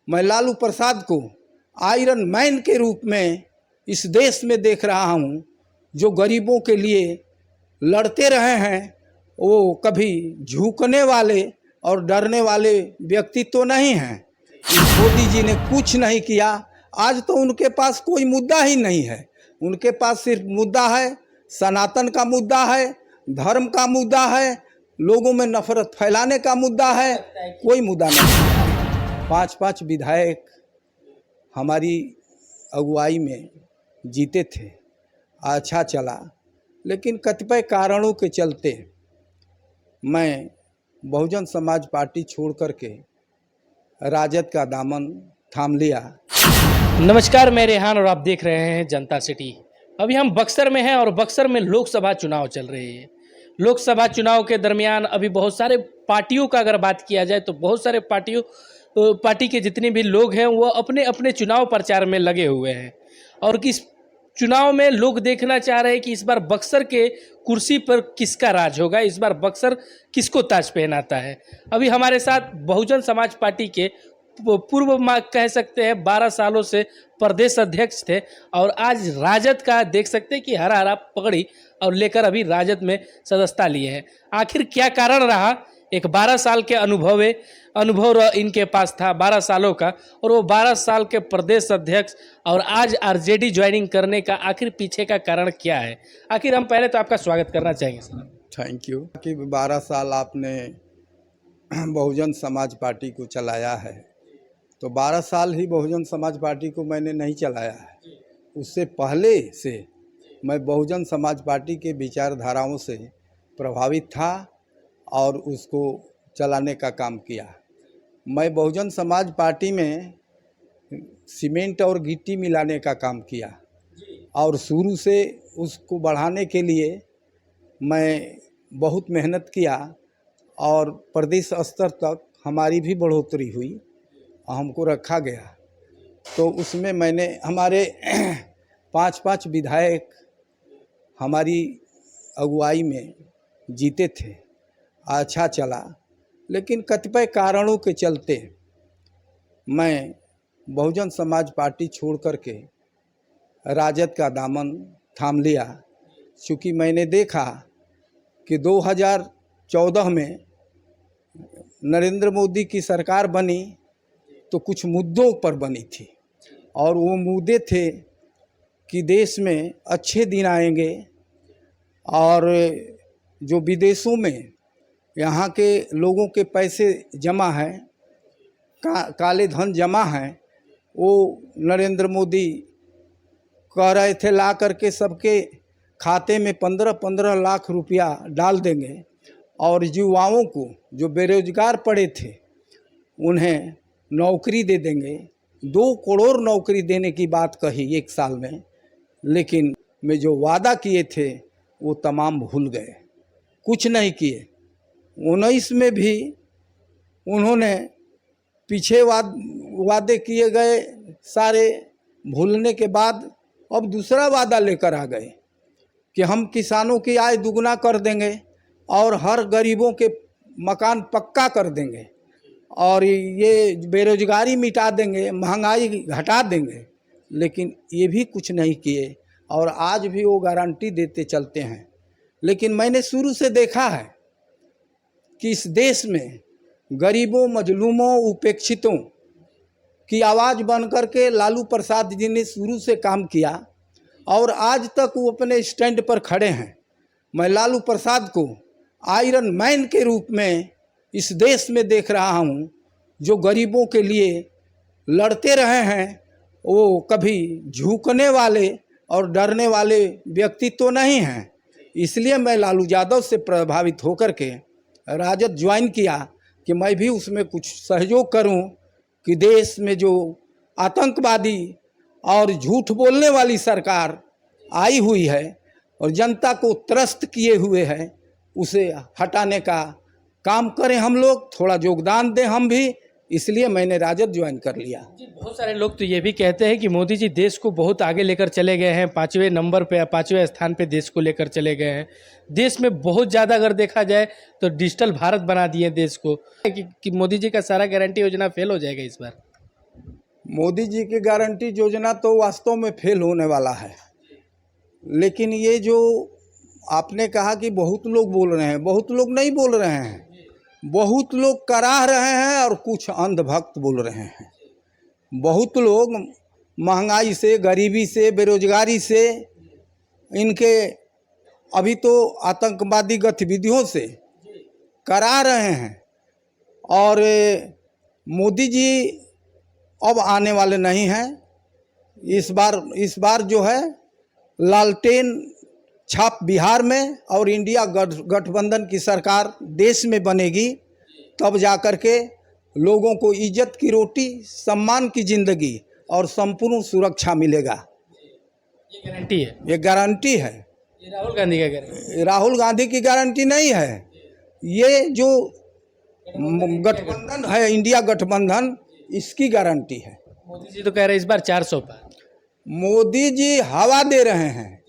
मैं लालू प्रसाद को iron man के रूप में इस देश में देख रहा हूँ। जो गरीबों के लिए लड़ते रहे हैं, वो कभी झुकने वाले और डरने वाले व्यक्ति तो नहीं हैं। मोदी जी ने कुछ नहीं किया। आज तो उनके पास कोई मुद्दा ही नहीं है। उनके पास सिर्फ मुद्दा है सनातन का मुद्दा है, धर्म का मुद्दा है, लोगों में नफरत फैलाने का मुद्दा है। कोई मुद्दा नहीं। 5-5 विधायक हमारी अगुवाई में जीते थे, अच्छा चला। लेकिन कतिपय कारणों के चलते मैं बहुजन समाज पार्टी छोड़ करके राजद का दामन थाम लिया। नमस्कार, मैं रेहान और आप देख रहे हैं जनता सिटी। अभी हम बक्सर में हैं और बक्सर में लोकसभा चुनाव चल रहे हैं। लोकसभा चुनाव के दरमियान अभी बहुत सारे पार्टियों का अगर बात किया जाए तो बहुत सारे पार्टी के जितने भी लोग हैं वो अपने अपने चुनाव प्रचार में लगे हुए हैं और किस चुनाव में लोग देखना चाह रहे हैं कि इस बार बक्सर के कुर्सी पर किसका राज होगा, इस बार बक्सर किसको ताज पहनाता है। अभी हमारे साथ बहुजन समाज पार्टी के पूर्व कह सकते हैं 12 सालों से प्रदेश अध्यक्ष थे और आज राजद का देख सकते हैं कि हरा हरा पगड़ी और लेकर अभी राजद में सदस्यता लिए हैं। आखिर क्या कारण रहा? एक 12 साल के अनुभव इनके पास था 12 सालों का, और वो 12 साल के प्रदेश अध्यक्ष और आज आरजेडी ज्वाइनिंग करने का आखिर पीछे का कारण क्या है? आखिर हम पहले तो आपका स्वागत करना चाहेंगे सर। थैंक यू कि 12 साल आपने बहुजन समाज पार्टी को चलाया है। तो 12 साल ही बहुजन समाज पार्टी को मैंने नहीं चलाया है। उससे पहले से मैं बहुजन समाज पार्टी के विचारधाराओं से प्रभावित था और उसको चलाने का काम किया। मैं बहुजन समाज पार्टी में सीमेंट और गिट्टी मिलाने का काम किया और शुरू से उसको बढ़ाने के लिए मैं बहुत मेहनत किया और प्रदेश स्तर तक हमारी भी बढ़ोतरी हुई, हमको रखा गया। तो उसमें मैंने हमारे 5-5 विधायक हमारी अगुवाई में जीते थे, अच्छा चला। लेकिन कतिपय कारणों के चलते मैं बहुजन समाज पार्टी छोड़ करके राजद का दामन थाम लिया। चूँकि मैंने देखा कि 2014 में नरेंद्र मोदी की सरकार बनी तो कुछ मुद्दों पर बनी थी और वो मुद्दे थे कि देश में अच्छे दिन आएंगे और जो विदेशों में यहाँ के लोगों के पैसे जमा हैं, काले धन जमा हैं, वो नरेंद्र मोदी कह रहे थे ला करके सबके खाते में 15-15 लाख रुपया डाल देंगे और युवाओं को जो बेरोजगार पड़े थे उन्हें नौकरी दे देंगे। 2 करोड़ नौकरी देने की बात कही 1 साल में, लेकिन मैं जो वादा किए थे वो तमाम भूल गए, कुछ नहीं किए। 19 में भी उन्होंने पीछे वादे किए गए सारे भूलने के बाद अब दूसरा वादा लेकर आ गए कि हम किसानों की आय दुगना कर देंगे और हर गरीबों के मकान पक्का कर देंगे और ये बेरोजगारी मिटा देंगे, महंगाई घटा देंगे। लेकिन ये भी कुछ नहीं किए और आज भी वो गारंटी देते चलते हैं। लेकिन मैंने शुरू से देखा है कि इस देश में गरीबों, मजलूमों, उपेक्षितों की आवाज़ बन कर के लालू प्रसाद जी ने शुरू से काम किया और आज तक वो अपने स्टैंड पर खड़े हैं। मैं लालू प्रसाद को आयरन मैन के रूप में इस देश में देख रहा हूँ। जो गरीबों के लिए लड़ते रहे हैं, वो कभी झुकने वाले और डरने वाले व्यक्ति तो नहीं हैं। इसलिए मैं लालू यादव से प्रभावित होकर के राजद ज्वाइन किया कि मैं भी उसमें कुछ सहयोग करूं कि देश में जो आतंकवादी और झूठ बोलने वाली सरकार आई हुई है और जनता को त्रस्त किए हुए है, उसे हटाने का काम करें हम लोग, थोड़ा योगदान दें हम भी। इसलिए मैंने राजद ज्वाइन कर लिया। जी, बहुत सारे लोग तो ये भी कहते हैं कि मोदी जी देश को बहुत आगे लेकर चले गए हैं, 5वें नंबर पे 5वें स्थान पे देश को लेकर चले गए हैं। देश में बहुत ज़्यादा अगर देखा जाए तो डिजिटल भारत बना दिए देश को कि मोदी जी का सारा गारंटी योजना फेल हो जाएगा इस बार। मोदी जी की गारंटी योजना तो वास्तव में फेल होने वाला है, लेकिन ये जो आपने कहा कि बहुत लोग बोल रहे हैं, बहुत लोग नहीं बोल रहे हैं, बहुत लोग कराह रहे हैं और कुछ अंधभक्त बोल रहे हैं। बहुत लोग महंगाई से, गरीबी से, बेरोजगारी से, इनके अभी तो आतंकवादी गतिविधियों से करा रहे हैं। और मोदी जी अब आने वाले नहीं हैं। इस बार जो है लालटेन छाप बिहार में और इंडिया गठबंधन की सरकार देश में बनेगी, तब जाकर के लोगों को इज्जत की रोटी, सम्मान की ज़िंदगी और संपूर्ण सुरक्षा मिलेगा। ये गारंटी है, ये गारंटी है। ये राहुल गांधी का गारंटी, राहुल गांधी की गारंटी नहीं है। ये जो गठबंधन है, इंडिया गठबंधन, इसकी गारंटी है। मोदी जी तो कह रहे हैं इस बार 400 पार। मोदी जी हवा दे रहे हैं,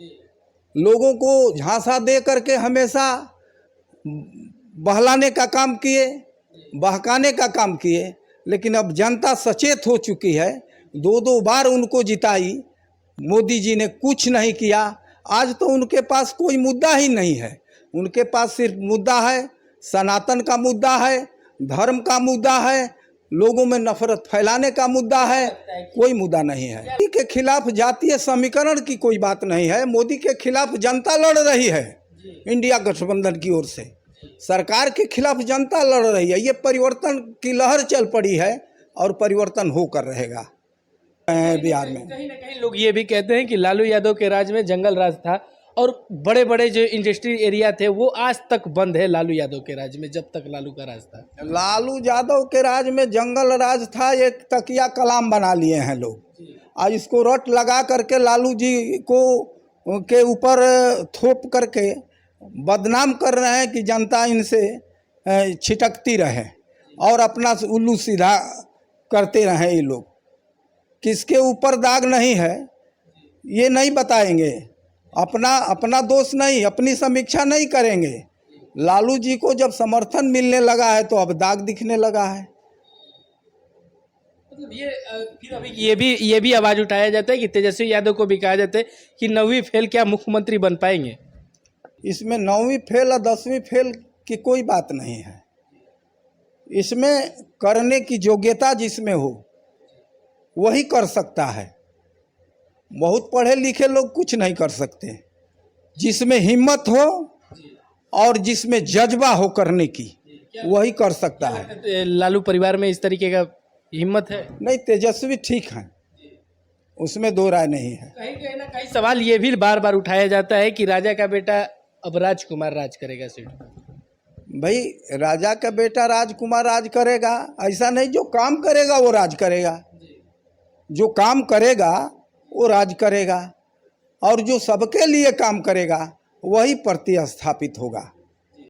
लोगों को झांसा दे करके हमेशा बहलाने का काम किए, बहकाने का काम किए, लेकिन अब जनता सचेत हो चुकी है। दो बार उनको जिताई, मोदी जी ने कुछ नहीं किया। आज तो उनके पास कोई मुद्दा ही नहीं है। उनके पास सिर्फ मुद्दा है सनातन का मुद्दा है, धर्म का मुद्दा है, लोगों में नफरत फैलाने का मुद्दा है, कोई मुद्दा नहीं है। मोदी के खिलाफ जातीय समीकरण की कोई बात नहीं है। मोदी के खिलाफ जनता लड़ रही है, इंडिया गठबंधन की ओर से सरकार के खिलाफ जनता लड़ रही है। ये परिवर्तन की लहर चल पड़ी है और परिवर्तन होकर रहेगा बिहार में। कहीं ना कहीं लोग ये भी कहते हैं कि लालू यादव के राज में जंगल राज था और बड़े बड़े जो इंडस्ट्री एरिया थे वो आज तक बंद है लालू यादव के राज में, जब तक लालू का राज था। लालू यादव के राज में जंगल राज था, एक तकिया कलाम बना लिए हैं लोग। आज इसको रट लगा करके लालू जी को के ऊपर थोप करके बदनाम कर रहे हैं कि जनता इनसे छिटकती रहे और अपना उल्लू सीधा करते रहें। ये लोग किसके ऊपर दाग नहीं है ये नहीं बताएंगे, अपना दोष नहीं, अपनी समीक्षा नहीं करेंगे। लालू जी को जब समर्थन मिलने लगा है तो अब दाग दिखने लगा है। मतलब ये फिर अभी ये भी आवाज उठाया जाता है कि तेजस्वी यादव को भी कहा जाता है कि 9वीं फेल क्या मुख्यमंत्री बन पाएंगे। इसमें 9वीं फेल और 10वीं फेल की कोई बात नहीं है। इसमें करने की योग्यता जिसमें हो वही कर सकता है। बहुत पढ़े लिखे लोग कुछ नहीं कर सकते। जिसमें हिम्मत हो और जिसमें जज्बा हो करने की वही कर सकता है। लालू परिवार में इस तरीके का हिम्मत है? नहीं, तेजस्वी ठीक है, उसमें दो राय नहीं है। कहीं ना कहीं सवाल ये भी बार बार उठाया जाता है कि राजा का बेटा अब राजकुमार राज करेगा सीट पर। भाई, राजा का बेटा राजकुमार राज करेगा ऐसा नहीं, जो काम करेगा वो राज करेगा। जो काम करेगा वो राज करेगा और जो सबके लिए काम करेगा वही प्रतिस्थापित होगा।